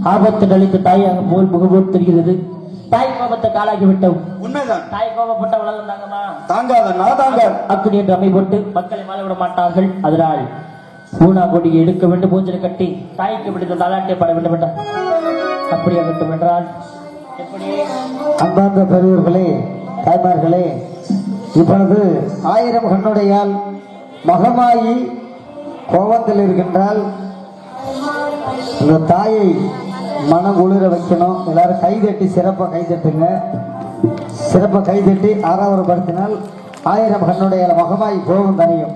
ஆபத்து அளித்த தாய் அங்க போல் முகபோல் தெரிகிறது. தாய் கோபத்தை காலாகிவிட்டோம். உண்மைதான். தாய் கோபப்பட்ட உலகம் தாங்கம்மா தாங்காத அப்படி என்று அமைப்பட்டு மக்களை வாழ விட மாட்டார்கள். அதனால் பூனா கொடியை எடுக்க வேண்டும், பூஞ்சலை கட்டி தாய்க்கு பிடித்த தாலாட்டை பாட வேண்டும் என்றார். அப்படியாகட்டும் என்றால் எப்படி? அன்பார்ந்த பெரியவர்களே, தாய்மார்களே, இப்பொழுது 1000 கண்ணுடையால் மகமாயி கோபத்தில் இருக்கின்றால் இந்த தாயை மனம் குளிர வைக்கணும். எல்லாரும் கைதட்டி சிறப்பாக கைதட்டுங்க. சிறப்பாக கைதட்டி ஆறாவதுபடுத்தினால் 1000 கண்ணுடையால் மகமாயி கோபம் தனியும்.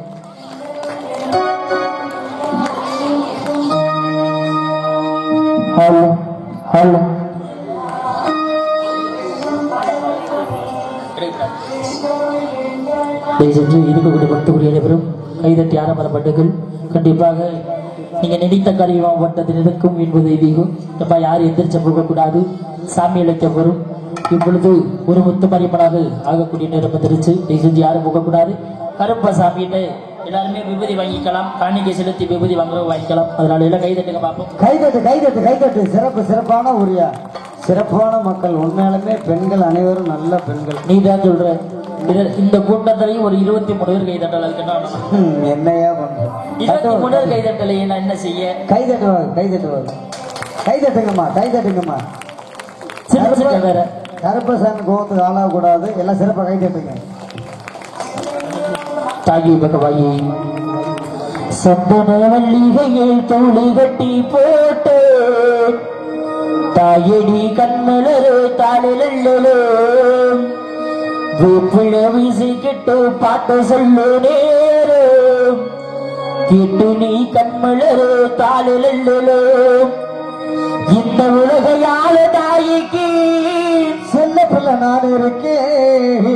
ஹலோ ஹலோ சென்று இருக்கக்கூடிய பக்தகுடி அனைவரும் கைதட்டி ஆரம்பப்படுங்கள். கண்டிப்பாக நீங்க நினைத்த காரியம் பட்டத்தில் இருக்கும் என்பது ஐதீகம். எப்பா யாரும் எந்திரிச்ச போகக்கூடாது. சாமி அழைக்க வரும். இப்பொழுது ஒரு முத்துமரியப்படாக ஆகக்கூடிய நேரம் வந்துருச்சு. செஞ்சு யாரும் போகக்கூடாது. கருப்ப சாமிகிட்ட எல்லாருமே விபூதி வாங்கிக்கலாம். காணிக்கை செலுத்தி விபூதி வாங்குறவங்க வாங்கிக்கலாம். அதனால எல்லாம் கைதட்டுங்க பார்ப்போம். கைதட்டு கைதட்டு கைதட்டு. சிறப்பான உரியா, சிறப்பான மக்கள். உண்மையாலுமே பெண்கள் அனைவரும் நல்ல பெண்கள். நீ தான் சொல்ற. இந்த கூட்டத்திலையும் ஒரு 23 பேர் கைதட்டல். அதுக்கு என்னையா பண்ற? 23 பேர் கைதட்டலை நான் என்ன செய்ய? கைதட்டுவாங்க கைதட்டுவாங்க. கைதட்டுங்கம்மா கைதட்டுங்கம்மா. வேற கருப்பசாமி கோபத்துக்கு ஆளாகக்கூடாது. எல்லாம் சிறப்பாக கைதட்டுங்க. தாகி பகவாயி சந்தன மல்லிகையில் தோழி கட்டி போட்டு தாயடி கண்மலரு தாளிலோ வேப்பிழ வீசிக்கிட்டு பாட்டு சொல்லு நேரம் கேட்டு நீ கண்மலரு தாளிலோ இந்த உலகையால தாய்க்கு செல்ல பிள்ளை நான் இருக்கேன்.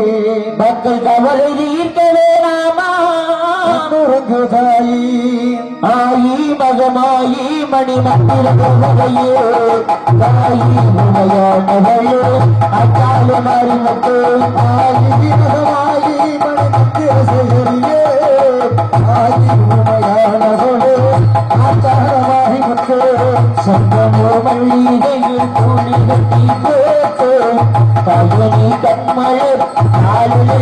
மக்கள் கவலை தீர்க்க வேணாமா? தாயி ஆயி மகமாயி மணி மந்திரே தாயி உமையானவளே அக்கால மறிமட்டு ஆயி மகமாயி மணி மந்திர சேகரியே ஆயி உமையானவளே அக்கால மறிமட்டு சொந்தமோ மல்லிகையில் கூலி கட்டி போட்டு தாயனி கண்மலர் ஆளுநோ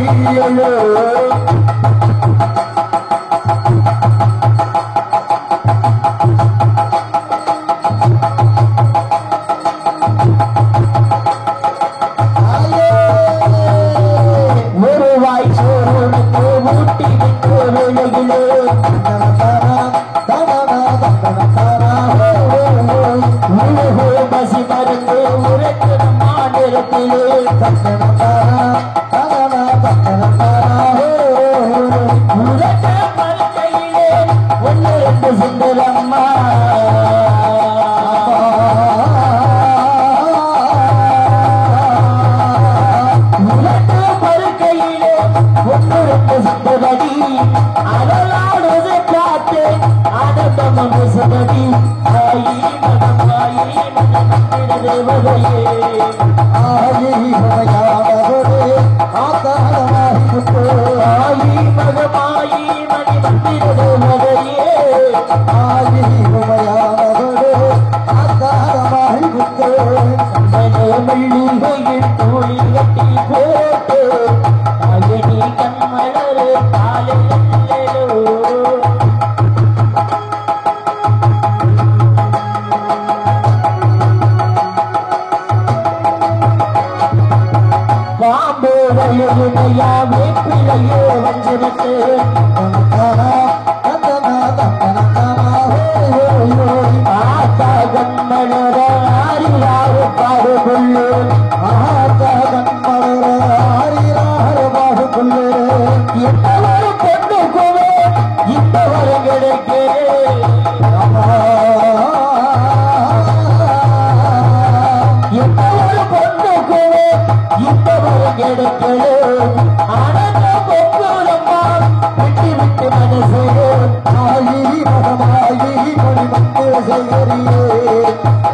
கிடைக்கே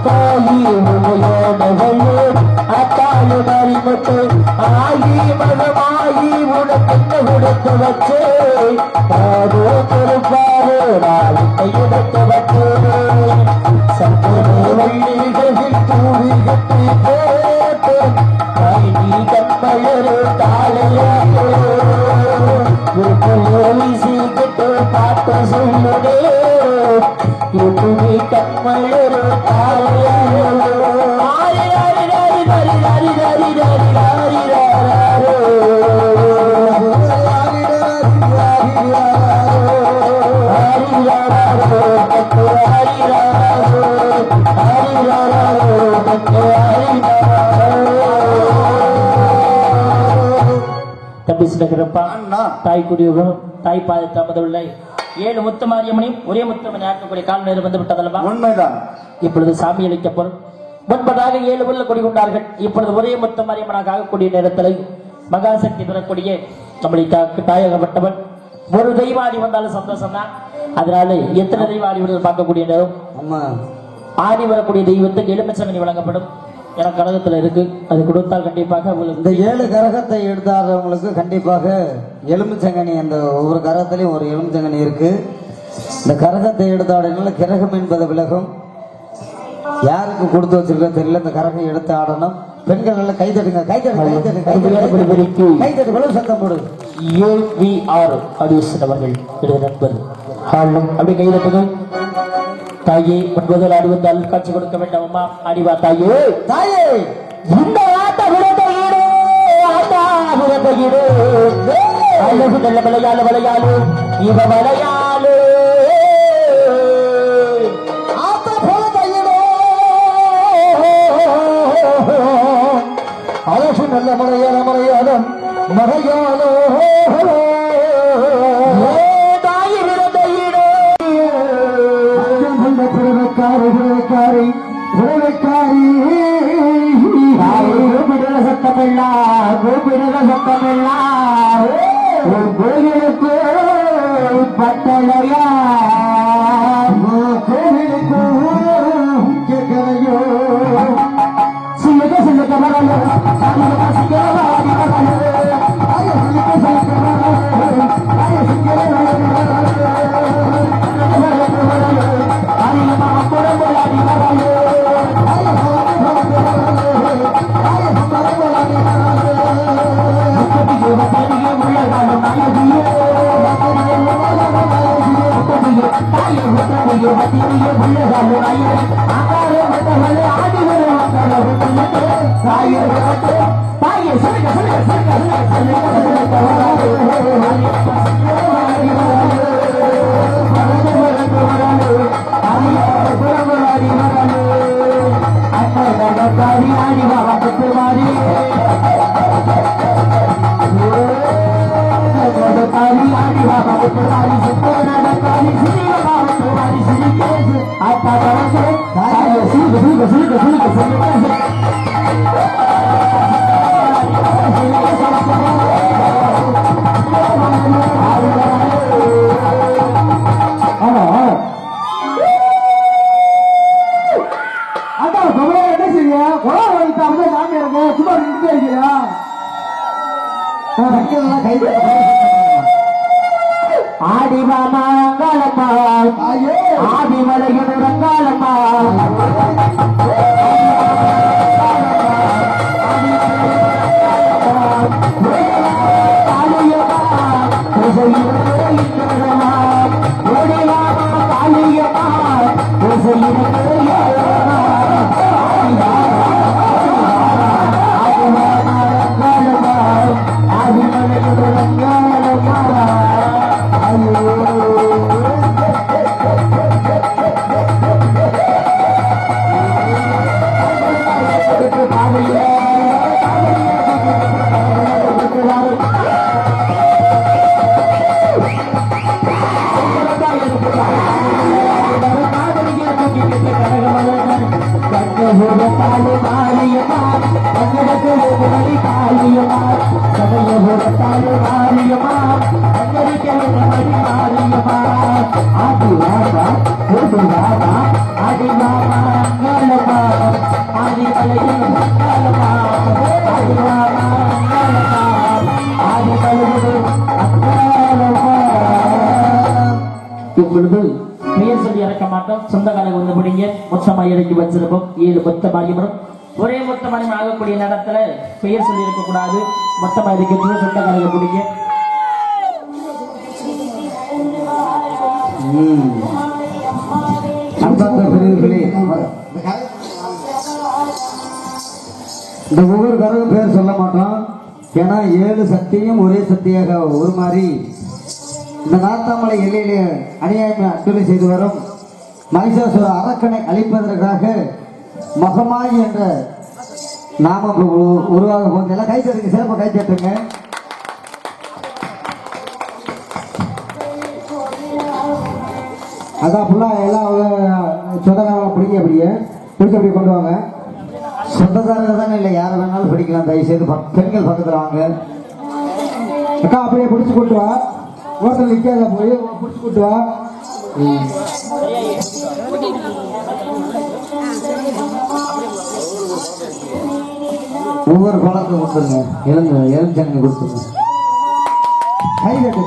தாயி உமையானவளே அத்தாளு மறிமட்டு ஆகி மகமாகி உனக்கு உடுத்து வச்சே பாரோ பொறுப்பாரோ நாளுக்கு உடுத்து வச்சே சந்தோஷங்களில் தூவி கட்டி போட்டு நீ கண்மலரு தாளையாட்டோ சீக்கிட்டு பார்த்து சொல்லுடே கண்மலரு தாளையாட்டோ தாய் குடியுடன் தாய் பாதை தமதுள்ளை 7 முத்து மாரியம்மனையும் ஒரே முத்தமணி ஆக்கக்கூடிய கால நேரம் வந்து விட்டதல்லவா? உண்மைதான். இப்பொழுது சாமி அளிக்கப்படும் முன்பதாக 7 புல்ல கொடி கொண்டார்கள். இப்பொழுது ஒரே முத்த மாரியம்மனாக ஆகக்கூடிய நேரத்தில் மகாசக்தி பெறக்கூடிய நம்மளை தாயகப்பட்டவன் ஒரு தெய்வாடி வந்தாலும் சந்தோஷம் தான். அதனால எத்தனை தெய்வாடி பார்க்கக்கூடிய நேரம் ஆடி வரக்கூடிய தெய்வத்துக்கு எலுமிச்சங்கனி வழங்கப்படும். எனக்கு கழகத்துல இருக்கு, அது கொடுத்தால் கண்டிப்பாக இந்த 7 கரகத்தை எடுத்தாதவங்களுக்கு கண்டிப்பாக எலுமிச்சங்கனி, அந்த ஒவ்வொரு கரகத்திலையும் ஒரு எலுமிச்சங்கனி இருக்கு. இந்த கரகத்தை எடுத்தாடனால கிரகம் என்பது விலகும். யாருக்கு கொடுத்து வச்சிருக்க தெரியல. இந்த கரகம் எடுத்து ஆடணும். பெண்கள் நல்லா கைதட்டுங்க, கைதட்டு கைதட்டு சத்தம் போடு. AVR அவர்கள் நண்பர் அப்படி கைதட்டுங்க. தாயே முன்பதில் ஆடி வந்தால் காட்சி கொடுக்க வேண்டாம். அம்மா ஆடிவா தாயே. தாயே இந்த ஆட்ட விரதையிடு ஆட்டா விரதையிடு அழகு நல்ல விளையாடு விளையாடு இவ விளையாடு ஆட்ட விரதையிடு அழகு நல்ல முறையான முறையாடும் மறையாளோ கோயிலுக்கு பட்டலையா கோயிலுக்கு கேட்கலையோ சிங்க சிங்க கமரோ ஆடிவாமாங்காலம்மா ஆதிமலையின் ரங்காலம்மா ஆடி மாமா நாளமா ஆடி கலையும் நாளமா ஆடி மாமா நாளமா ஆடி கலையும் அக்காலமா. இப்பொழுது பெயர் சொல்லி இறக்க மாட்டோம். சொந்த காலம் வந்து முடிங்க. மொத்தமாக இறக்கி வச்சிருப்போம். 7 மொத்த மாறியமரும் ஒரே மொத்த மாறியம் ஆகக்கூடிய நேரத்துல பெயர் சொல்லி இருக்க கூடாது. மொத்தமாக இருக்கிறது சொந்த காலம் முடிங்க. இந்த ஒவ்வொரு கரகம் பேர் சொல்ல மாட்டோம். ஏன்னா 7 சக்தியும் ஒரே சக்தியாக ஒரு மாதிரி இந்த நாத்தாமலை எல்லையிலே அநியாயமே அட்டுரை செய்து வரும் மகிஷாசுர அரக்கனை அழிப்பதற்காக மகமாய் என்ற நாம உருவாக போகுது. எல்லாம் கை தட்டுங்க, சிறப்பாக கை தட்டுங்க. அதான் ஃபுல்லாக எல்லாம் சொந்தக்காரங்க பிடிக்க கொண்டு வாங்க. சொந்தக்காரங்க தானே இல்லை, யாரை வேணாலும் பிடிக்கலாம். தயவு செய்து பெண்கள் பக்கத்தில் வாங்க. அக்கா அப்படியே பிடிச்சி கூட்டு வா. ஓட்டல் நிற்காத, போய் பிடிச்சி கூட்டு வா. ஒவ்வொரு பழக்கம் கொடுத்துருங்க. எலுமிச்சங்க கொடுத்துருங்க. கை தட்டு.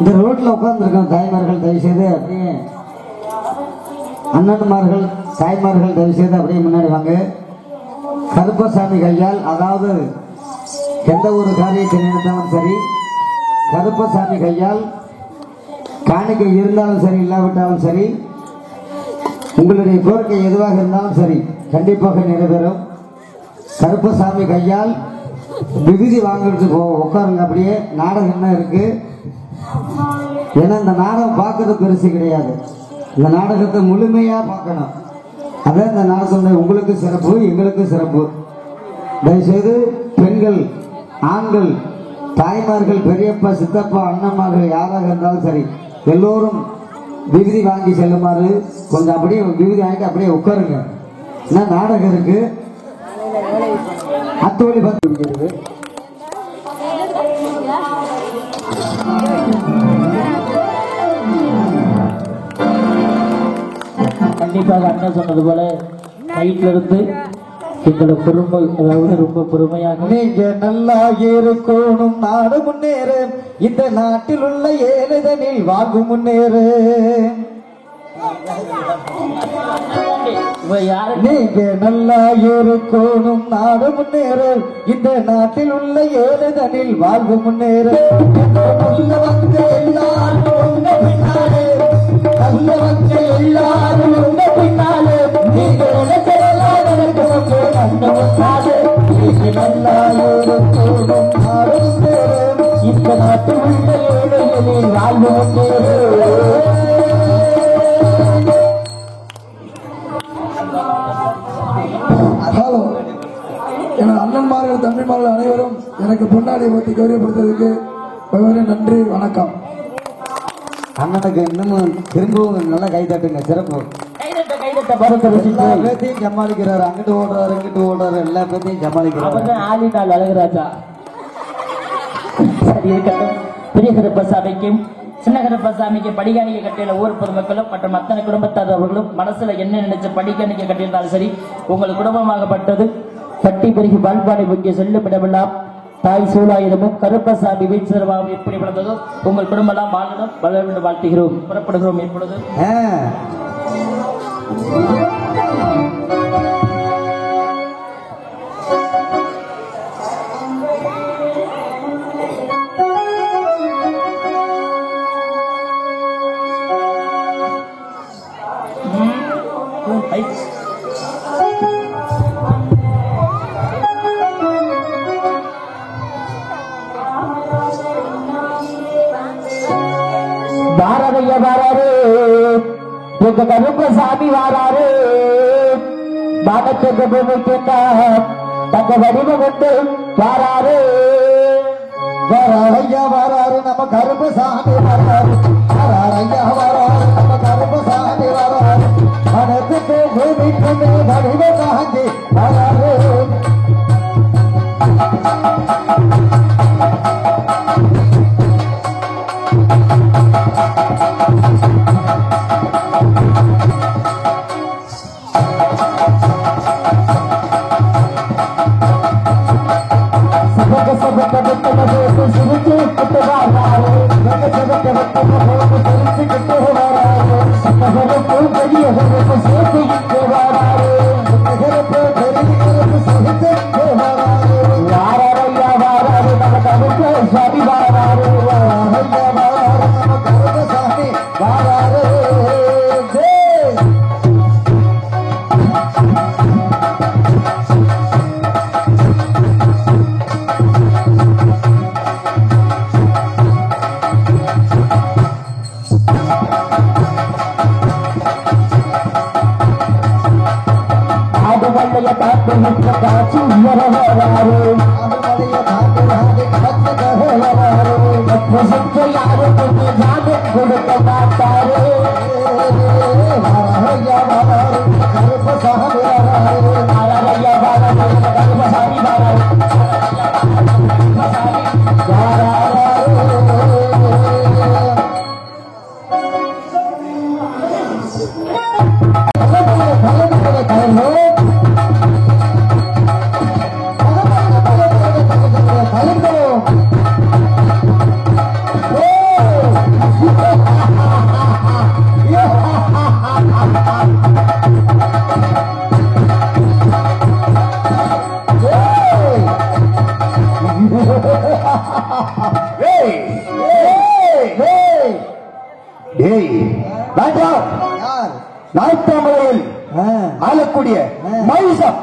இந்த ரோட்ல உட்கார்ந்துருக்கோம் தாய்மார்கள் தயவு செய்து அப்படியே, அண்ணன்மார்கள் தாய்மார்கள் தயவு செய்து அப்படியே முன்னாடி வாங்க. கருப்பசாமி கையால், அதாவது எந்த ஒரு காரியத்தை நினைத்தாலும் சரி, கருப்பசாமி கையால் காணிக்கை இருந்தாலும் சரி இல்லாவிட்டாலும் சரி, உங்களுடைய கோரிக்கை எதுவாக இருந்தாலும் சரி கண்டிப்பாக நிறைவேறும். கருப்பசாமி கையால் விகுதி வாங்குறதுக்கு உட்காருங்க. அப்படியே நாடகம் என்ன இருக்கு, ஏன்னா இந்த நாடகம் பார்க்கறது பெருசு கிடையாது. இந்த நாடகத்தை முழுமையா பார்க்கணும். அதான் இந்த நாடகத்தை உங்களுக்கு சிறப்பு, எங்களுக்கு சிறப்பு. தயவுசெய்து பெண்கள், ஆண்கள், தாய்மார்கள், பெரியப்பா, சித்தப்பா, அண்ணன்மார்கள் யாராக இருந்தாலும் சரி எல்லோரும் விகுதி வாங்கி செல்லுமாறு கொஞ்சம் அப்படியே விகுதி வாங்கிட்டு அப்படியே உட்காருங்க. ஏன்னா நாடகம் இருக்கு. அத்தோழி பத்து இருக்கிறது. கண்டிப்பாக அண்ணன் சொன்னது போல நைட்ல இருந்து எங்களோட பொறுமை, அதாவது ரொம்ப பொறுமையாக நீங்க நல்லா இருக்கணும். நாடு முன்னேற, இந்த நாட்டில் உள்ள ஏழைதனில் வாங்கு முன்னேற. நீங்க நல்லா இருக்கணும். நாடு முன்னேற, இந்த நாட்டில் உள்ள ஏழைதனில் வாழ்வு முன்னேற. நல்லவங்க எல்லாரும் உங்க பின்னாலே, நல்லவங்க எல்லாரும் உங்க பின்னாலே. நீங்க நினைச்சதெல்லாம் நடக்கும். நல்லா இருக்கணும். நாடு முன்னேற, இந்த நாட்டில் உள்ள ஏழைதனில் வாழ்வு முன்னேற. எனது அண்ணன்மார்கள் தம்பிமார்கள் அனைவரும் எனக்கு பொன்னாடி பற்றி கௌரவப்படுத்துவதற்கு நன்றி, வணக்கம். அண்ணனுக்கு இன்னமும் திரும்பவும் நல்லா கை தட்டுங்க. சிறப்பு. எல்லா பேத்தையும் சமாளிக்கிறாரு. அங்கிட்டு ஓடுறாரு, இங்கிட்டு ஓடுறாரு, எல்லா பேத்தையும் சமாளிக்கிறாரு. ஆலினால் அழகுராஜா. சரி இருக்கட்டும். பெரிய கருப்பசாமிக்கும் சின்ன கருப்பசாமிக்கு படிகாணிக்க கட்டியுள்ள ஊர் பொதுமக்களும் மற்றும் அத்தனை குடும்பத்தார் அவர்களும் மனசுல என்ன நினைச்ச படிகாணிக்க கட்டியிருந்தாலும் சரி, உங்கள் குடும்பமாகப்பட்டது கட்டி பெருகி வாழ்பாடை முக்கிய செல்லும் இடமெல்லாம் தாய் சூழாயுதமும் கருப்பசாமி வீழ்ச்சிரமாவும் எப்படி வளர்ந்ததோ உங்கள் குடும்பம் எல்லாம் வாழணும், வளர வேண்டும் வாழ்த்துகிறோம். புறப்படுகிறோம். எப்பொழுது பாரதிய வராரு, எங்க கருப்பசாமி வாராரு. பானத்துக்கு பூமிக்கு தங்க வடிவம் கொண்டு வாராரு. வராரையா வராரு, நம்ம கருப்பசாமி வராரு. வராரையா வராரு. நாய்த்தாமலையில் ஆளக்கூடிய மைசம்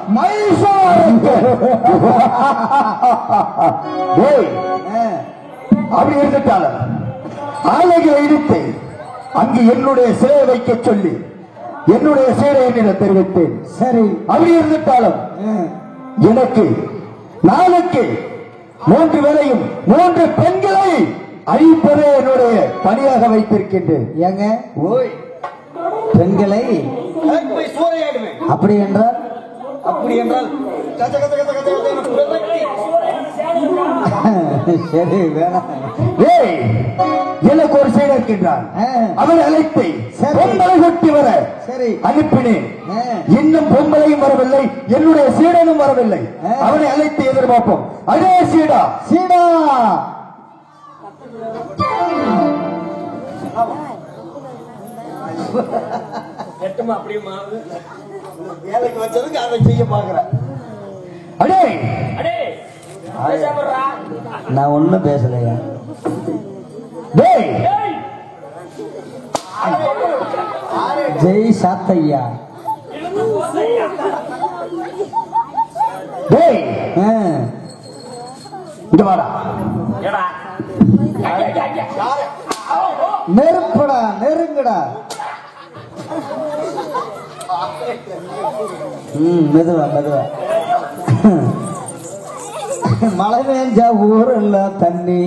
அப்படி இருந்துட்டால ஆலைகளை இடித்து அங்கு என்னுடைய சிலையை வைக்க சொல்லி என்னுடைய சீரை என்னிடம் தெரிவித்தேன். சரி, அப்படி இருந்துட்டாலும் எனக்கு நாளுக்கு 3 வேளையும் 3 பெண்களை அழிப்பதே என்னுடைய பணியாக வைத்திருக்கின்றேன். ஏங்க ஓய் பெண்களை அப்படி என்றால் சரி வேணாம். எனக்கு ஒரு சீடர் இருக்கின்றான், அவனை அழைத்து பொம்பளை கொட்டி வர சரி அனுப்பினேன். இன்னும் பொம்பளையும் வரவில்லை, என்னுடைய சீடனும் வரவில்லை. அவனை அழைத்து எதிர்பார்ப்போம். அதே சீடா சீடா எட்டுமா அப்படியே வேலைக்கு வச்சதுக்கு அதை செய்ய பாக்குறேன். அடே அடே நான் ஒண்ணும் பேசலையா? ஜெய் சாத்தையா. இங்க வாடா, நெருப்புடா நெருங்குடா. மெதுவா மெதுவா. மழை பெஞ்சா ஊர்ல தண்ணி.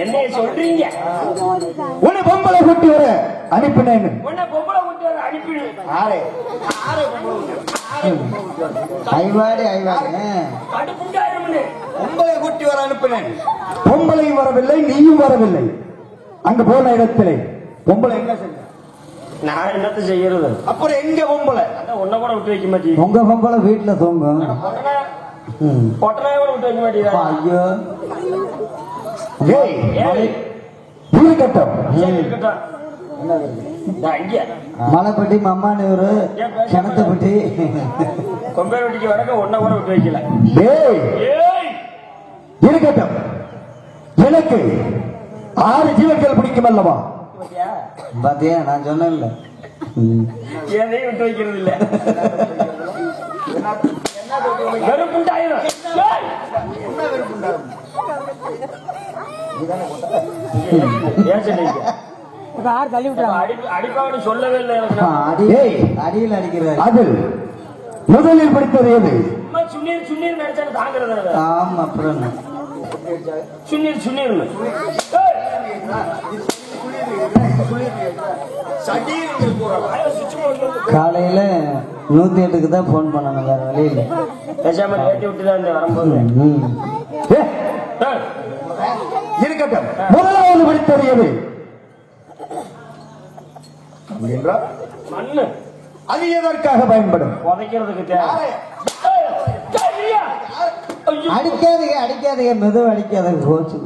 என்னை சொல்றீங்க? உன்னை பொம்பளை கூட்டி வர அனுப்பினேன். ஐவாடி ஐவாடி பொம்பளை கூட்டி வர அனுப்பினேன். பொம்பளையும் வரவில்லை, நீயும் வரவில்லை. அங்க போன இடத்திலே பொம்பளை என்ன செய்ய? நான் என்னத்த செய்யறது? அப்புறம் எங்க பொம்பளை? உன்ன கூட விட்டு வைக்க மாட்டேன். உங்க பொம்பளை வீட்டுல தூங்கும். பொட்டனாய கூட விட்டு வைக்க மாட்டேன். ஐயோ மலைப்பட்டி மம்மானூர் கிணத்துப்பட்டி கொம்பேவட்டிக்கு வடக்க ஒன்ன கூட விட்டு வைக்கல. இருக்கட்டும், எனக்கு 6 ஜீவன்கள் பிடிக்கும் அல்லவா? பாத்தியா, நான் சொன்னேன்ல, எதையும் விட்டு வைக்கிறது இல்ல. சொல்லவே இல்லை. அடியில் அடிக்கிறது. அது முதலில் படித்தது எது? சுண்ணீர் சுண்ணீர் நினைச்சாலும் தாங்கிறது. ஆமா, அப்புறம் சுண்ணீர் சுண்ணீர் காலையில 108க்கு தான் போன் பண்ணணும், வேற வழி இல்லை. இருக்கட்டும். முதலாவது படித்தறியது மண்ணு. அது எதற்காக பயன்படும்? புதைக்கிறதுக்கு அடிக்காதீங்க அடிக்காதீங்க, மெதுவா அடிக்காதீங்க, கோச்சு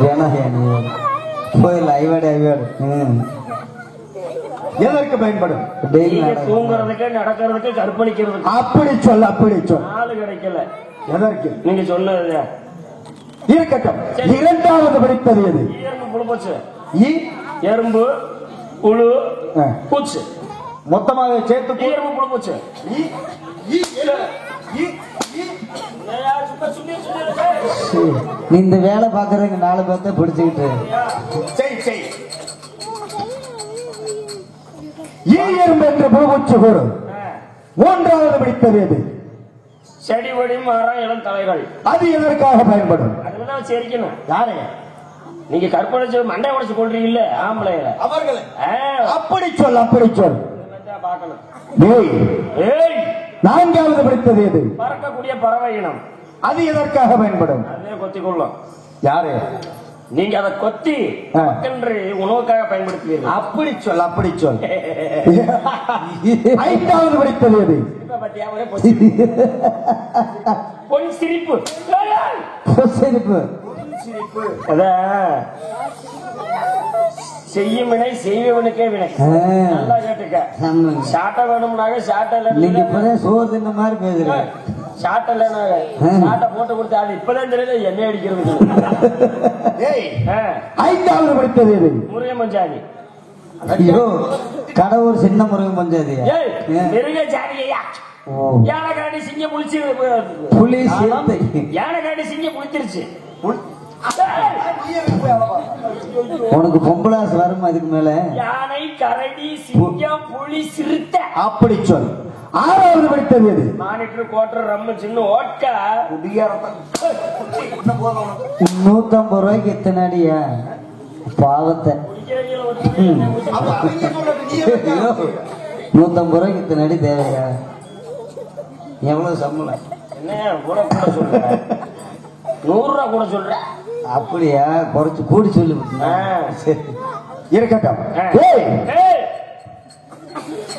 வேணா போயிடல. ஐவாடு ஐவாடு எதற்கு பயன்படும்? தூங்குறதுக்கு, நடக்கிறதுக்கு, கற்பழிக்கிறதுக்கு. அப்படி சொல், அப்படி சொல். ஆளு கிடைக்கல. எதற்கு? நீங்க சொன்னது இருக்கட்டும். இரண்டாவது படித்தது எது? எறும்பு புழு போச்சு. எறும்பு புழு பூச்சு மொத்தமாக சேர்த்து எறும்பு புழு போச்சு. நீ இந்த வேலை பாக்குறதுக்கு 4 பேர்த்த பிடிச்சுக்கிட்டு எறும்பு என்று பூச்சு கூறும். மூன்றாவது படித்தது எது? செடி கொடி மரம் இளம் தலைகள். அது எதற்காக பயன்படும்? அதுதான் சரிக்கணும். யாரு? நீங்க கற்பழிச்சு மண்டை உடைச்சு கொள்றீங்கல்ல ஆம்பளையில அவர்களை. அப்படி சொல், அப்படி சொல். பார்க்கணும். நான்காவது படித்தது எது? பறக்கக்கூடிய பறவை இனம். அது எதற்காக பயன்படும்? அதே கொத்தி கொள்ளும். யாரு? நீங்க அதை கொத்தி என்று உணவுக்காக பயன்படுத்துவீர்கள். அப்படி சொல், அப்படி சொல். ஐந்தாவது படித்தது எது? பொன் சிரிப்பு. சிரிப்பு செய்யும் வினை செய்வனுக்கே வினை. நல்லா கேட்டுக்க. சாட்டை வேணும்னாக சாட்டை நீங்க இப்பதான் சோறு தின்ன மாதிரி பேசுறீங்க. சாட்டை இல்லைனாக சாட்டை போட்டு கொடுத்து அது இப்பதான் தெரியல எண்ணெய் அடிக்கிறது. ஐந்தாவது படித்தது எது? முருகன் பஞ்சாதி. ஐயோ, கடவுள் சின்ன முருகன் பஞ்சாதியா? மிருக ஜாதியா? யானைக்காடி சிங்க புளிச்சு புலி யானைக்காடி சிங்க புளிச்சிருச்சு. உனக்கு பொம்பளாசு வரும் அதுக்கு மேல. யானை, கரடி, சிங்கம், புலி, சிறுத்தை. அப்படி சொல். ஆறாவது படித்தது எது? மானிட்டர், கோட்டர், ரம்மு, சின்ன ஓட்கா. 150 ரூபாய்க்கு எத்தனை அடியா? பாவத்தை. 150 ரூபாய்க்கு இத்தனை அடி தேவையா? எவ்வளவு சம்பளம்? என்ன கூட கூட சொல்ற? 100 ரூபா கூட சொல்ற? அப்படியா? குறைச்சு கூடி சொல்லு. இருக்கட்டும்.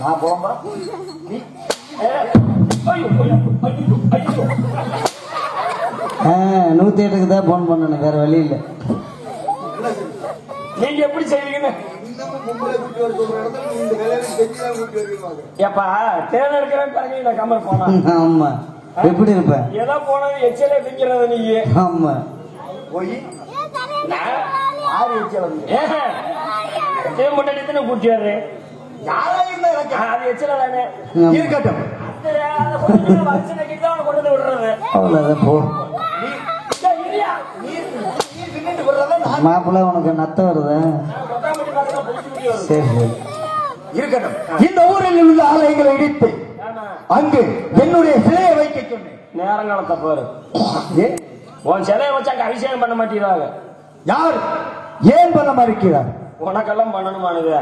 நான் போம்பா. 108க்கு தான் போன் பண்ணணும், வேற வழி இல்லை. நீங்க எப்படி செய்வீங்கன்னு ஏப்பா தேர்ந்தெடுக்கிறேன் பாருங்க. நான் கம்பல் போனா ஆமா, எப்படி இருப்பேன்? ஏதோ போனது எச்சலே திங்கிறது நீங்க. ஆமா, போய் முன்னாடி கூட்டியாரு அது எச்சல தானே. இருக்கட்டும். கொண்டு விடுறது அவ்வளவுதான். போ மாப்பிள்ள, உனக்கு நத்த வருதா? சரி சரி, இருக்கட்டும். இந்த ஊரில் உள்ள ஆலயங்களை இடித்து அங்கு என்னுடைய சிலையை வைக்க சொன்னேன். நேரங்காலத்தை பாரு. உன் சிலையை வச்சு அங்க அபிஷேகம் பண்ண மாட்டேங்கிறாங்க. யார்? ஏன் பண்ண மறுக்கிறார்? உனக்கெல்லாம் பண்ணணுமானுங்க.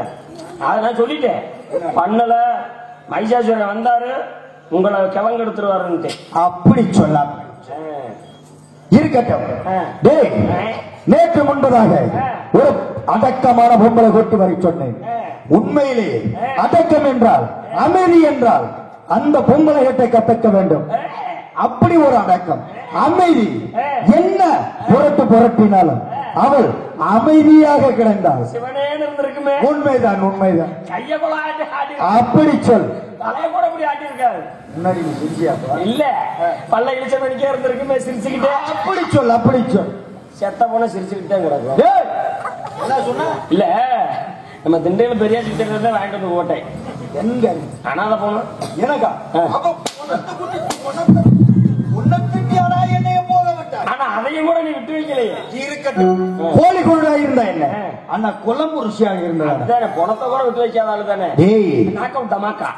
அதை நான் சொல்லிட்டேன். பண்ணல. மைசாசுரன் வந்தாரு, உங்களை கிளங்கெடுத்துருவாருன்ட்டு. அப்படி சொல்லாம். இருக்கட்டும். நேற்று முன்பதாக ஒரு அடக்கமான பொம்பளை கொட்டு வரை சொன்னேன். உண்மையிலேயே அடக்கம் என்றால், அமைதி என்றால் அந்த பொம்பளை கட்டை கத்தக்க வேண்டும். அப்படி ஒரு அடக்கம், அமைதி. என்ன புரட்டினாலும் அவள் அமைதியாக கிடந்தாள். உண்மைதான், உண்மைதான். அப்படி சொல். முன்னாடி இல்ல பல்ல இழிச்ச மணிக்கே இருந்திருக்குமே சிரிச்சுக்கிட்டே. அப்படி சொல், அப்படி சொல். செத்த போன சிரிச்சுக்கிட்டே கிடக்கும். இல்ல நம்ம திண்டையில பெரிய சிரிச்சுட்டு வாங்கிட்டு வந்து ஓட்டேன். எங்க அனாத போனோம் எனக்கா? ஆனா அதையும் கூட நீ விட்டு வைக்கலையே. இருக்கட்டும். கோழி குருடா இருந்தா என்ன, அண்ணா கொல்லம்பு ருசியாக இருந்தா பணத்தை கூட விட்டு வைக்காத ஆளு தானே. தமாக்கா.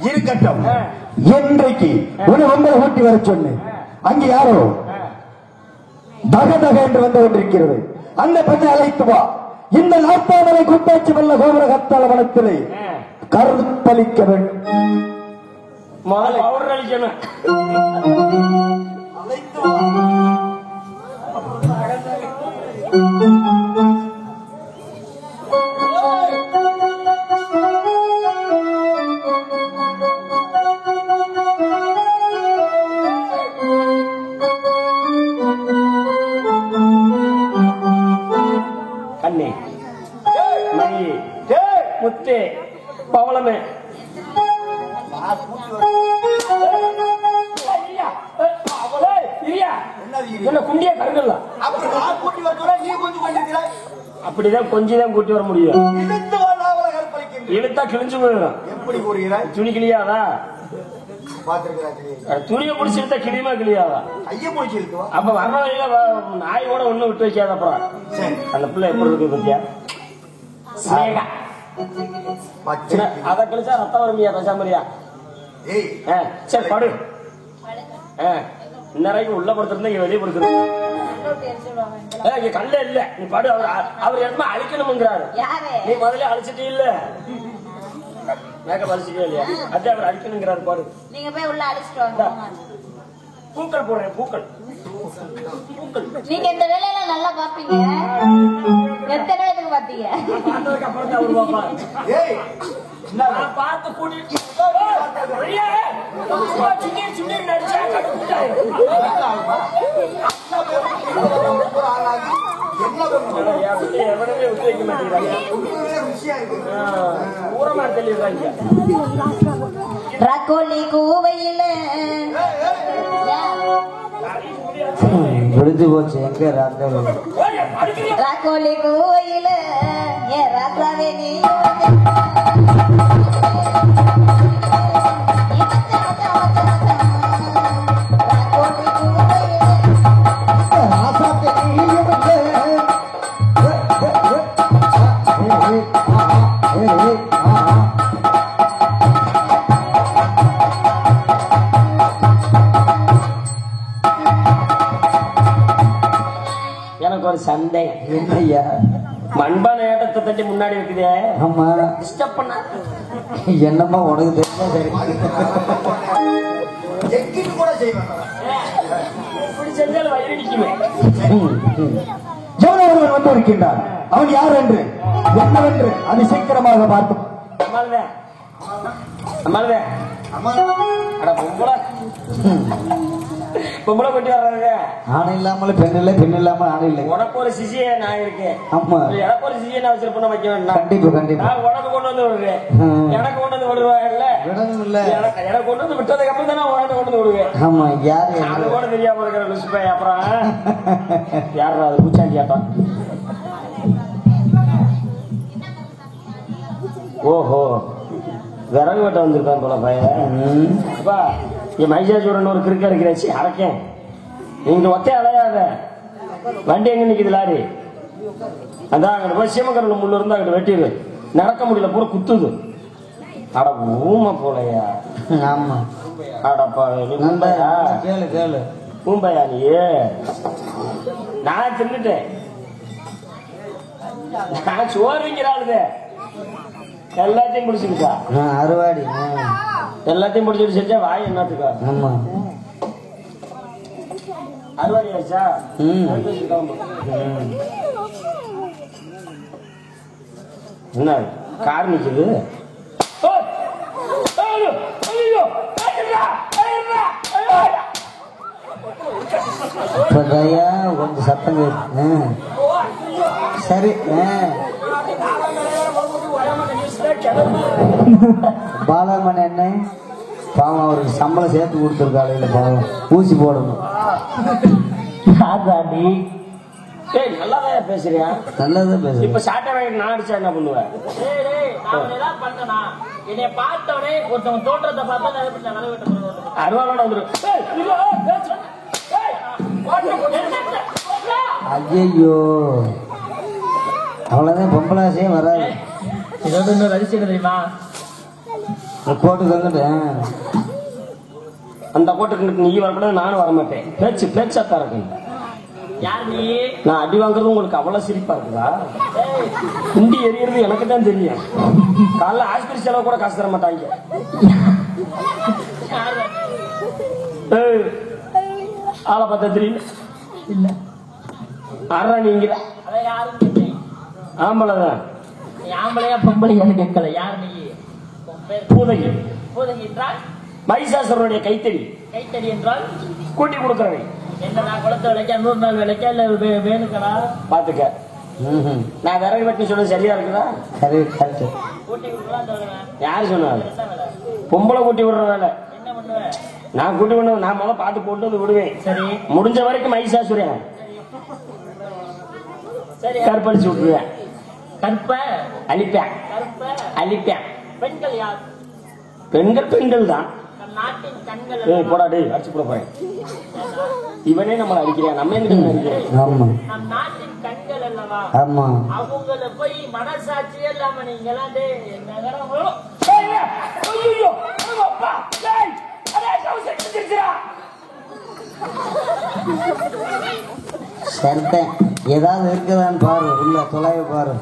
இருக்கட்டும். என்றைக்கு ஒரு பொம்பளை ஊட்டி வர சொன்னேன், அங்க யாரோ தக தக என்று வந்து கொண்டிருக்கிறது. அந்த பெண்ணை அழைத்து வா. இந்த நாட்டாமலை குட்டாச்சி வல்ல கோபுர கத்தாள வனத்திலே கருப்பளிக்க வேண்டும். முதல்ல பவுடர் அடிக்கணும். கண்ணே மணி முத்தே பவளமே என்ன குண்டியா கருங்கல்ல அப்படிதான் கொஞ்சம் கூட்டி வர முடியும். இழுத்தா கிழிஞ்சு போயிடும். எப்படி கூறுகிறாய்? துணி கிளியாதா? துணியை பிடிச்சி இழுத்தா கிளியுமா கிளியாதா? அப்ப வர்ற வழியில நாயோட ஒண்ணு விட்டு வைக்காத. அப்புறம் அந்த பிள்ளை எப்படி இருக்கு பத்தியா? அதை கழிச்சா ரத்தம் வருமியா பேசாமரியா? சரி படு. இன்னரைக்கு உள்ள படுத்திருந்தா இங்க வெளியே படுத்துருங்க. கல்ல இல்ல நீ படு. அவர் என்னமா அழிக்கணும்ங்கிறாரு. நீ முதல்ல அழிச்சிட்டே இல்ல மேக்கப் அழிச்சிட்டே இல்லையா? அது அவர் அழிக்கணுங்கிறாரு. பாரு நீங்க போய் உள்ள அழிச்சிட்டு வாங்க. பூக்கள் போடுறேன். பூக்கள் நீங்க இந்த வேலையெல்லாம் நல்லா பாப்பீங்க. எத்தனை பேருக்கு பாத்தீங்க? அப்புறம் தான் அவர் பாப்பாரு. பார்த்து கூட்டிட்டு எவனமே விட்டு வைக்க மாட்டேங்கிறாங்க. ஊரமா தெளிவாங்க. ரக்கோலி கூவையில முடிஞ்சு போச்சு. எங்க ரக்கோலி கூவையில ஏ ராசாவே நீ எனக்கு ஒரு சந்தேகம். என்னய்யா? மண்பான ஏட்டத்தை தட்டி முன்னாடி இருக்குதே. ஆமா. டிஸ்டர்ப் பண்ண என்னம்மா உனக்கு தெரிஞ்சா சரி. எப்படி செஞ்சாலும் வயிறடிக்குமே. எவன் ஒருவன் வந்து இருக்கின்றான். அவன் யார் என்று என்னவென்று அது சீக்கிரமாக பார்ப்போம். பொம்பளை கொட்டி வர்றாங்க. ஆணை இல்லாமல் பெண் இல்லை, பெண் இல்லாமல் ஆணை இல்லை. உனக்கு ஒரு சிசிய நான் இருக்கேன். ஆமா. எனக்கு ஒரு சிசிய நான் வச்சிருப்பேன். வைக்க வேண்டாம். கண்டிப்பா கண்டிப்பா. நான் உனக்கு கொண்டு வந்து விடுவேன். எனக்கு கொண்டு வந்து விடுவாங்கல்ல. விடணும் இல்ல. எனக்கு கொண்டு வந்து விட்டதுக்கு அப்புறம் தான் நான் உனக்கு கொண்டு வந்து விடுவேன். ஆமா. யாரு அது கூட தெரியாம இருக்கிற லுசுப்பை. அப்புறம் யாரு அது பூச்சாண்டி ஆட்டம். ஓஹோ விறகு வெட்ட வந்திருக்கான் போல பையன். அப்பா என் மைசாசூரன் ஒரு கிறுக்க இருக்கிறாச்சு அரைக்கேன். நீங்க ஒத்தே அலையாத. வண்டி எங்க நிக்குது லாரி? அதான் அங்கிட்ட போய் சீமக்கரில் முள்ள இருந்து அங்கிட்ட வெட்டிடு. நடக்க முடியல பூரா குத்துது. அட ஊமை போலையா? ஆமா. அடப்பா கேளு கேளு. பூம்பையா நீ? நான் தின்னுட்டேன். நான் சோறுங்கிறாளுதே. எல்லாத்தையும் முடிச்சுக்கிட்டா. அறுவாடி எல்லாத்தையும் முடிச்சுட்டு செஞ்சா வாய் என்னத்துக்கா? ஆமா. அறுவாடி ஆச்சா? என்ன கார் நிக்குது? கொஞ்சம் சத்தம் சரி. பாலமணி என்ன பாவம் அவருக்கு சம்பளம் சேர்த்து கொடுத்துருக்காள். இல்ல பாவம் ஊசி போடணும். நல்லாதான் பேசுறியா? நல்லதான் பேசு. இப்ப சாட்டை வாங்கி நான் அடிச்சா என்ன பண்ணுவேன்? என்னைய பார்த்தவனே ஒருத்தவங்க தோற்றத்தை பார்த்தா அருவாளோட வந்துடும். ஐயோ அவ்வளவுதான். பொம்பளாசே வராது. இதோட இன்னொரு அதிசயம் தெரியுமா? போட்டு தந்துட்டு அந்த கோட்டுக்கு நீ வரக்கூடாது. நானும் வரமாட்டேன். பேச்சு பேச்சாத்தான் இருக்கு. யார் நீ? நான் அடி வாங்குறது உங்களுக்கு அவ்வளவு சிரிப்பா இருக்குதா? குண்டி எரியறது எனக்கு தான் தெரியும். காலைல ஆஸ்பத்திரி செலவு கூட காசு தர மாட்டாங்க. ஆளை பார்த்தா தெரியல. இல்ல ஆறா நீங்க அத யாரும் கேட்டேன். ஆம்பளைதான். நீ ஆம்பளையா பொம்பளையான்னு கேட்கல. யார் நீ? பூதகி. பூதகி என்றால் மைசாசுரனுடைய கைத்தறி. கைத்தறி என்றால் கூட்டி கொடுக்கறவை. என்ன நான் குளத்தை விளைக்க 100 நாள் விளைக்க இல்ல வேணுக்கடா? பாத்துக்க. நான் விறகு வெட்டி சொன்னது சரியா இருக்குதா? சரி கரெக்ட். கூட்டி விடுறா அந்த வேலை. யாரு சொன்னாரு? பொம்பளை கூட்டி விடுற வேலை. என்ன பண்ணுவேன்? நான் கூட்டி விடுவேன். நான் முதல்ல பார்த்து போட்டு வந்து விடுவேன். சரி முடிஞ்ச வரைக்கும் மைசாசுரன் சரி கற்பழிச்சு விட்டுருவேன். கற்ப அழிப்பேன் கற்ப அழிப்பேன். பெண்கள் யார்? பெண்கள் தான். நம் நாட்டின் கண்கள் ஏய் போடா டேய் அடிச்சு போட போறேன். இவனே நம்மளை அடிக்கிறான். நம்ம எங்க அடிக்கிறேன்? ஆமா நம் நாட்டின் கண்கள் அல்லவா? ஆமா. அவங்கள போய் மனசாட்சி இல்லாம நீங்க எல்லாம் சரித்தேன். ஏதாவது இருக்குதான்னு பாரு. உள்ள தொலைவை பாரு.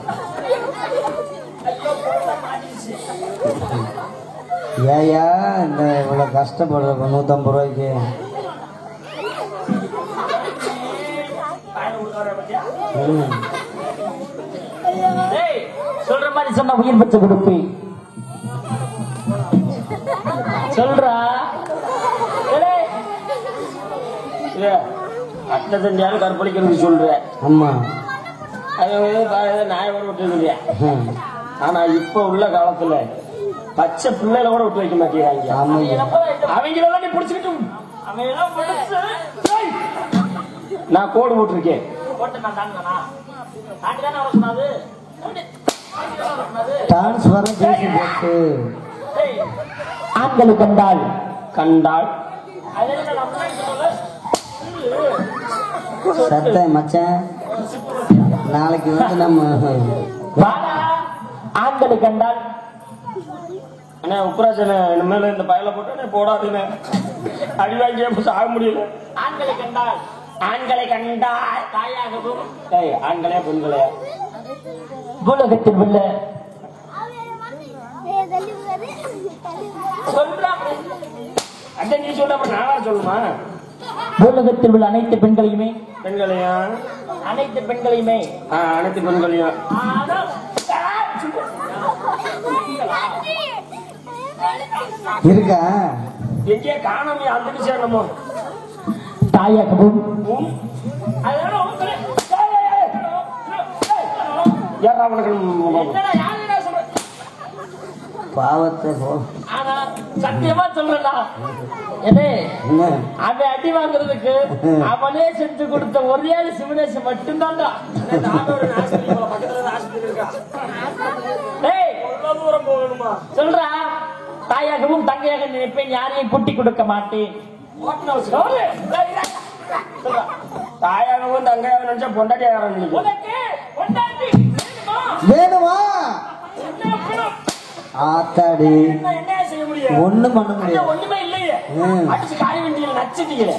ஏயா இந்த இவ்வளவு கஷ்டப்படுற 150 ரூபாய்க்கு? சொல்ற மாதிரி சொன்ன உயிர் பெற்ற கொடுப்பு சொல்றா. அட்டை செஞ்சாலும் கற்பழிக்கிறது சொல்றேன். ஆமா. நாய கூட விட்டு இல்லையா? ஆனா இப்ப உள்ள காலத்துல பச்சை பிள்ளைல கூட விட்டு வைக்க மாட்டேங்கிறாங்க. அவங்களெல்லாம் நீ பிடிச்சுக்கிட்டு நான் கோடு போட்டிருக்கேன். டான்ஸ் வர பேசி போட்டு ஆண்களை கண்டால் கண்டால் சத்த மச்சான். நாளைக்கு வந்து நம்ம ஆண்களை கண்டால் அண்ணா உப்புராஜன இனிமேல இந்த பயல போட்டு போடாதுன்னு அடிவாங்கி ஆக முடியல. ஆண்களை கண்டால் தாயாகவும் ஆண்களே பெண்களையா பூலகத்தில் உள்ள அண்ணா நீ சொல்ல நானா சொல்லுமா? பூலகத்தில் உள்ள அனைத்து பெண்களையுமே பெண்களையா? அனைத்து பெண்களையுமே அனைத்து பெண்களையும் இருக்கா? எங்கேயே காணாம அந்த சேரணுமோ? தாயாகவும் பாவத்தை சத்தியமா சொல்றா. அவன் அடி வாங்குறதுக்கு அவனே செஞ்சு கொடுத்த ஒரே சிவனேஷ் மட்டும்தான். சொல்றா. தாயாகவும் தங்கையாக நினைப்பேன். யாரையும் குட்டி கொடுக்க மாட்டேன். தாயாகவும் தங்கையாக நினைச்சா பொண்டாட்டியாக வேணுமா? ஆத்தாடி ஒண்ணும் பண்ண முடியாது. ஒண்ணுமே இல்லையே. அடிச்சு காய் வண்டியில நச்சுட்டீங்க.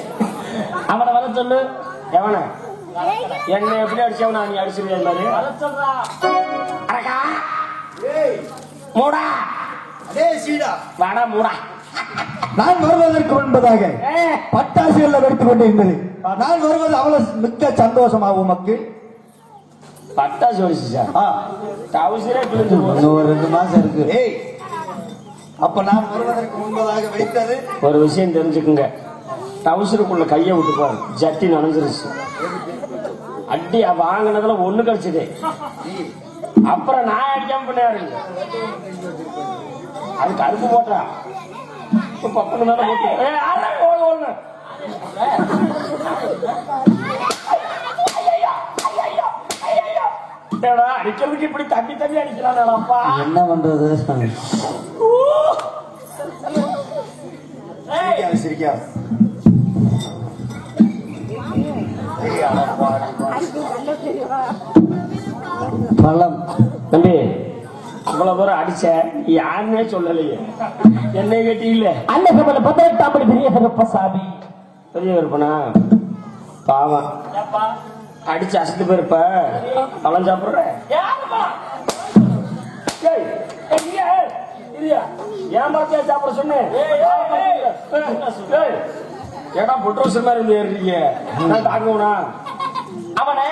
அவனை வர சொல்லு. எவன என்ன எப்படி அடிச்சவனா? நீ அடிச்சிருவியா மாதிரி வர சொல்றா. மூடா வாடா மூடா. நான் வருவதற்கு முன்பதாக பட்டாசுகள் வெடித்துக் கொண்டிருந்தது. நான் வருவது அவ்வளவு மிக்க சந்தோஷமாகும் மக்கள். பட்டாசு வெடிச்சுச்சா? டவுசரே கிழிஞ்சு இன்னும் ஒரு 2 மாசம் இருக்கு. அப்ப நான் வருவதற்கு முன்பதாக வைத்தது ஒரு விஷயம் தெரிஞ்சுக்குங்க. டவுசருக்குள்ள கைய விட்டு பாரு, ஜட்டி நனைஞ்சிருச்சு. அடி வாங்கினதுல ஒண்ணு கழிச்சுது. அப்புறம் நான் அடிக்காம பண்ணாரு. அது கருப்பு போட்டா பப்பனு மேல போட்டு அடிக்கிறதுக்கு இப்படி தண்ணி தண்ணி அடிக்கிறான்ப்பா. என்ன பண்றது? சிரிக்கா பழம் தம்பி இவ்வளவு தூரம் அடிச்ச யாருன்னே சொல்லலையே. என்னை கேட்டீங்களே. அந்த சபையில 18ஆம் படி பெரிய கருப்பசாமி. பெரிய கருப்பனா பாவம் அடிச்சு அசத்து போயிருப்ப பழம் சாப்பிடுற ஏன் பாத்தியா சாப்பிட சொன்னேன் ஏடா புட்ரோஸ் மாதிரி இருந்து ஏறீங்க தாக்குவனா அவனை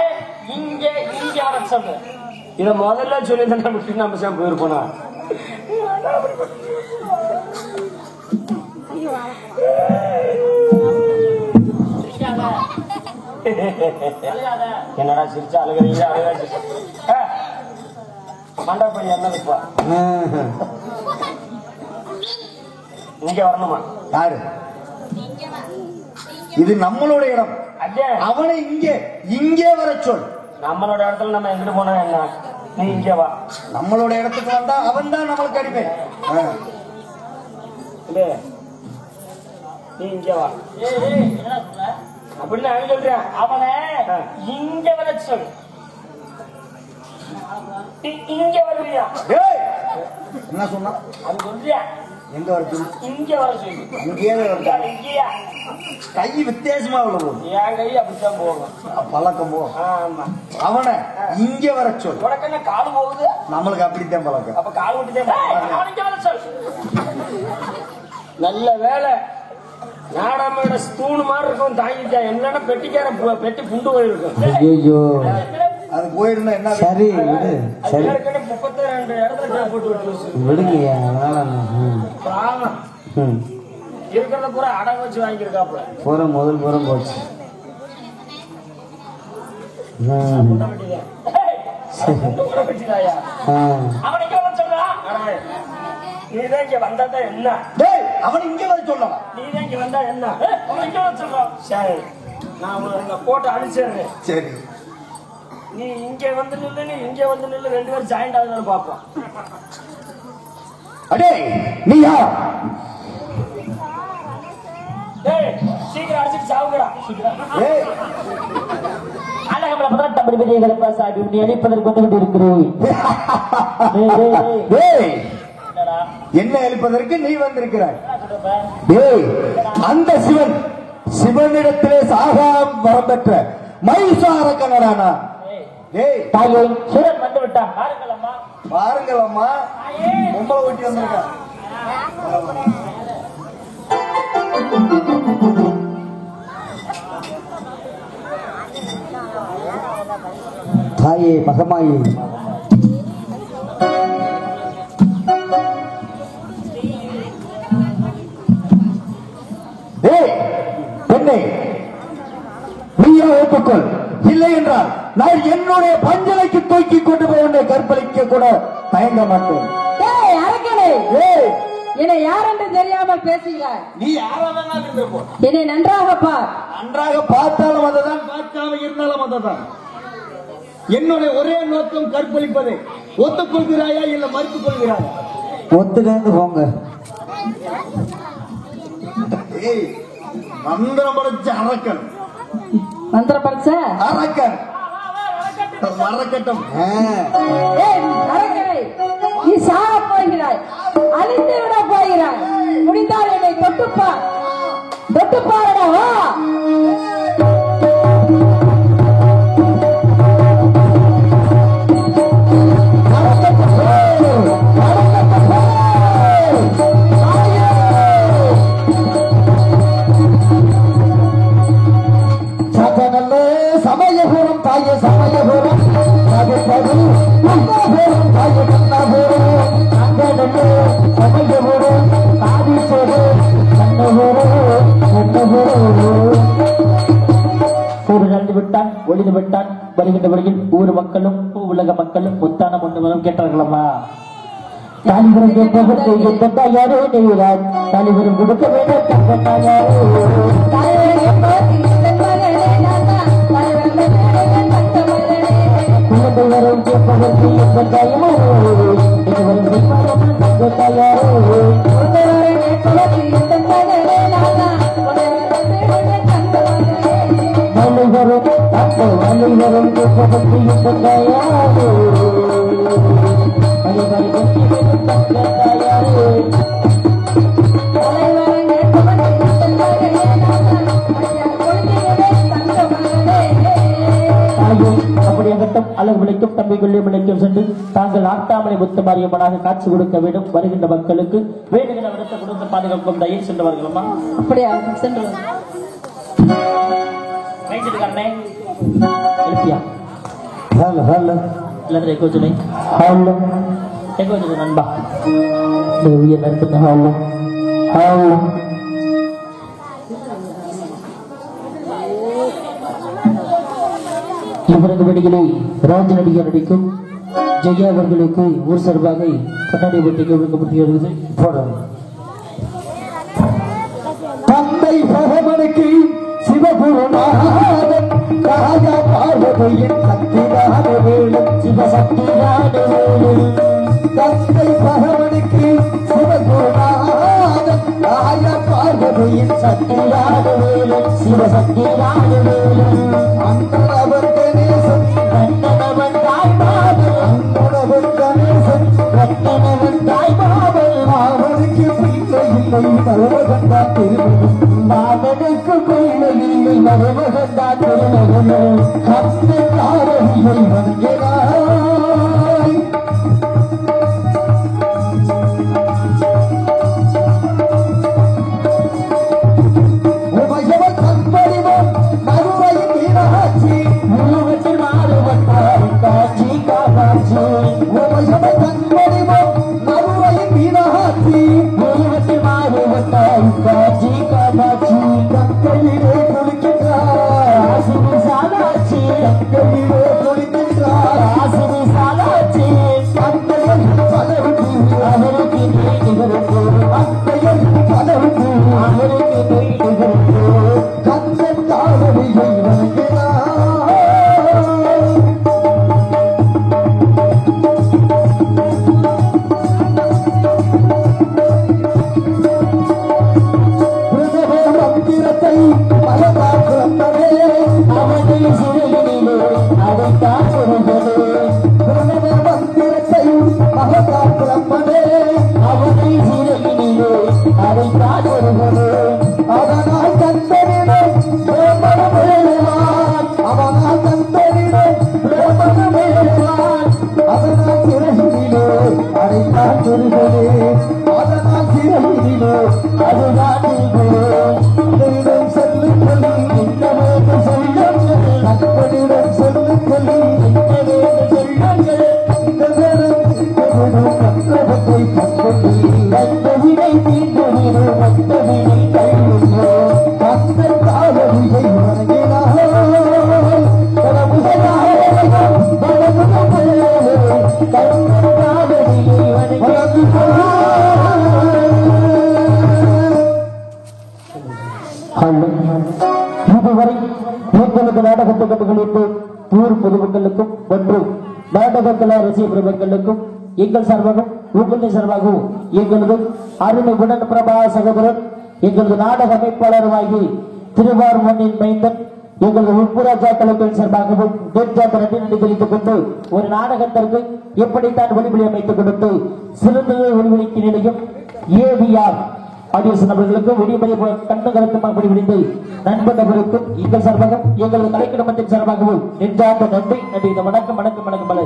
இங்க இங்க வர சொல்லு இத முதல்ல சொல்லி தான் நம்ம சார் போயிருப்போனா என்னடா சிரிச்சா அழுகிறீங்க மண்டபம் என்னதுப்பா இங்க வரணுமா யாரு இது நம்மளோட இடம் அவனை இங்கே வர சொல் நம்மளோட இடத்துல நம்ம எங்கிட்டு போனா என்ன நீ இங்க வா நம்மளோட இடத்துக்கு வந்தா அவன் தான் நம்மளுக்கு அடிமை நீ இங்க வா அப்படின்னு நான் சொல்றேன் அவனை இங்க வர சொல் இங்க வருவியா என்ன சொன்னா அது சொல்றியா எங்க வர சொல்லு இங்க வர சொல்லு இங்கே இங்கேயா கை வித்தியாசமா உள்ளது என் கை அப்படித்தான் போகும் பழக்கம் போ ஆமா அவனை இங்க வர சொல் உனக்கு என்ன கால் போகுது நம்மளுக்கு அப்படித்தான் பழக்கம் அப்ப கால் விட்டுதான் சொல் நல்ல வேலை நாடாமோட தூணு மாதிரி இருக்கும் தாங்கிட்டா என்னன்னா பெட்டிக்கார பெட்டி புண்டு போயிருக்கும் ஐயோ அது போயிருந்தா என்ன சரி விடு சரி 32 இடத்துல போட்டு விட்டு விடுங்க இருக்கிறத பூரா அடகு வச்சு வாங்கியிருக்காப்புல பூரா முதல் பூரம் போச்சு அவனுக்கு சொல்றான் நீதான் இங்க வந்தா என்ன அவன் இங்க வர சொல்லலாம் நீதான் இங்க வந்தா என்ன அவனுக்கு சொல்றான் சரி நான் உங்க போட்டு அனுப்பிச்சிடுறேன் சரி நீ இங்க வந்து நில்லு நீ இங்க வந்து நில்லு 2 பேரும் ஜாயிண்ட் ஆகுதுன்னு பாப்போம் அடே நீ யார் சீக்கிரம் அடிச்சுட்டு சாவுங்கடா அழகமல 18 விதிகளை சாபி நீ அழிப்பதற்கு வந்து கொண்டிருக்கிறோம் என்ன அழிப்பதற்கு நீ வந்திருக்கிறாய் அந்த சிவனிடத்திலே சாகாம் வரம் பெற்ற மைசார கண்ணடானா தாயை சிவன் வந்து விட்டான் பாருங்கள் அம்மா பொம்பளை ஓட்டி வந்திருக்க தாயே மகமாயி பெண்ணே நீயே ஒப்புக்கொள் இல்லை என்றால் நான் என்னுடைய பஞ்சலைக்கு தூக்கி கொண்டு போய் உன்னை கற்பழிக்க கூட தயங்க மாட்டேன் என்னை யார் என்று தெரியாமல் பேசுகிறாய் நீ யாராவது என்னை நன்றாக பார் நன்றாக பார்த்தாலும் அதுதான் பார்க்காம இருந்தாலும் அதுதான் என்னுடைய ஒரே நோக்கம் கற்பழிப்பது ஒத்துக்கொள்கிறாயா இல்ல மறுத்துக் கொள்கிறாயா ஒத்துலேருந்து போங்க மந்திரம் படைச்ச அரக்கன் மந்திரம் படிச்ச அரக்கன் மரக்கட்டம் நீ சாக போகிறாய் அழிந்து விட போகிறாய் முடிந்தால் என்னை தொட்டுப்பாரடா வா சமயபுரம் தாய சமயபுரம் சமயபுரம் தாய கண்ணபுரம் சமயபுரம் தாதீஸ்வரம் சூடு நடந்து விட்டான் ஒளிந்து விட்டான் வருகின்ற வழியில் ஊர் மக்களும் உலக மக்களும் முத்தான முன்னுமலும் கேட்டார்களம்மா தாலிபுரம் கேட்பவர் யாரோ நெய்கிறார் தாலிபுரம் கொடுக்க வேண்டும் குழந்தைவரும் கேட்பதற்கு யாரோ அனைவரும் கேட்பதற்கு யாரோ தலைவரை நாங்கள் ஆட்டாமலை முத்துமாரியம்மனாக காட்சி கொடுக்க வேண்டும். வருகின்ற மக்களுக்கு வேண்டுகிற விடத்தை கொடுத்து பாதுகாக்கும் தயிர் சென்று வருகிறோமா? அப்படியா சென்று ஹலோ ஹலோ எல்லாரும் எக்கோ சொல்லி ஹலோ எக்கோ சொல்லு நண்பா. உயிர் நண்பன் ஹலோ ஹலோ இவரது வழியிலே ராஜ நடிகர் நடிக்கும் ஜெயா அவர்களுக்கு ஊர் சார்பாக கண்ணாடி போட்டிக்கு விடுக்கப்படுகிறது. தந்தை பகவனுக்கு சிவகுருநாதன் ராஜா பார்வதியின் சக்திதான வேலும் சிவசக்திதான வேலும். தந்தை பகவனுக்கு சிவகுருநாதன் ராஜா பார்வதியின் சக்திதான வேலும் சிவசக்திதான வேலும். அந்தனவன் கணேசன் கண்ணனவன் தாய்மாவன் அந்தனவன் கணேசன் கண்ணனவன் தாய்மாவன். அவனுக்கு பிள்ளை இல்லை மருமகந்தா திருமணம் மாமனுக்கு பிள்ளை இல்லை மருமகந்தா திருமணம். கத்தை தாரவியை வணங்கினாய் உமையவன் தன்பறிவன் மதுரையின் மீனாட்சி உருவத்தில் மாறுவட்டாய் காட்சி காமாட்சி. உமையவன் தன்பறிவன் மதுரையின் மீனாட்சி உருவத்தில் மாறுவட்டாய் காட்சி காமாட்சி. கங்கையிலே குளிக்கின்றார் ஆசிரி சாலாட்சி கங்கையிலே குளிக்கின்றார் ஆசிரி சாலாட்சி. அத்தையன் பதவிக்கு அவருக்கு நீதிகளுக்கு அத்தையன் பதவிக்கு அவருக்கு நீதிகளுக்கு கந்தன் தாரவியை வணங்கினார். மந்திரத்தை மலராக்குறப்பவே அவனை சிறையிலே அடைத்தான் ஒருவனே. மந்திரத்தை மலராக்குறப்பவே அவனை சிறையிலே அடைத்தான் ஒருவனே. அதனால் கந்தனிடம் பிரேமம் எழுவான் அவனால் கந்தனிடம் பிரேமம் எழுவான். அதனால் சிறையிலே அடைத்தான் ஒருவனே. அதனால் சிறையிலே அதுதான் நண்பனிடம் சொல்லுங்கள் இன்னவேறு சொல்லுங்கள் நண்பனிடம் சொல்லுங்கள் இன்னவேறு சொல்லுங்கள். இந்த நேரம் மற்றவத்தை கண்டதில் நண்பவினை தீண்டவினை மற்றவினை கைவிடோ கந்தன் தாரவியை வணங்கினார். கந்தன் தாரவியை வணங்கினார். இதுவரை எங்களது நாடகத்தை கண்டுகளித்து ஊர் பொதுமக்களுக்கும் மற்றும் நாடக கலா ரசிக பிரபுக்களுக்கும் எங்கள் சார்பாகவும் உங்கள் சார்பாகவும் எங்களது அருமை உடன் பிரபா சகோதரர் எங்களது நாடக அமைப்பாளருமாகி திருவாரூர் மண்ணின் மைந்தன் எங்களது உட்புராஜா தலைமையின் சார்பாகவும் நெஞ்சாத்த நன்றி நன்றி தெரிவித்துக் கொண்டு ஒரு நாடகத்திற்கு எப்படித்தான் ஒளிபொலி அமைத்துக் கொடுத்து சிறந்த ஒளிபொலிக்கு நிலையும் ஏவிஆர் ஆடியோசன் அவர்களுக்கு விடிமறை கண்டு கருத்துமாக முடிவடைந்து நண்பன் அவருக்கும் எங்கள் சார்பாக எங்களது கலைக்கிடமத்தின் சார்பாகவும் நெஞ்சார்ந்த நன்றி நன்றி. இந்த வணக்கம் வணக்கம் வணக்கம் பல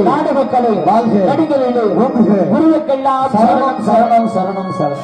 நாடகக்கலை வாழ்க நடிகளிலே உருவக்கெல்லாம் சரணம் சரணம் சரணம் சரணம்.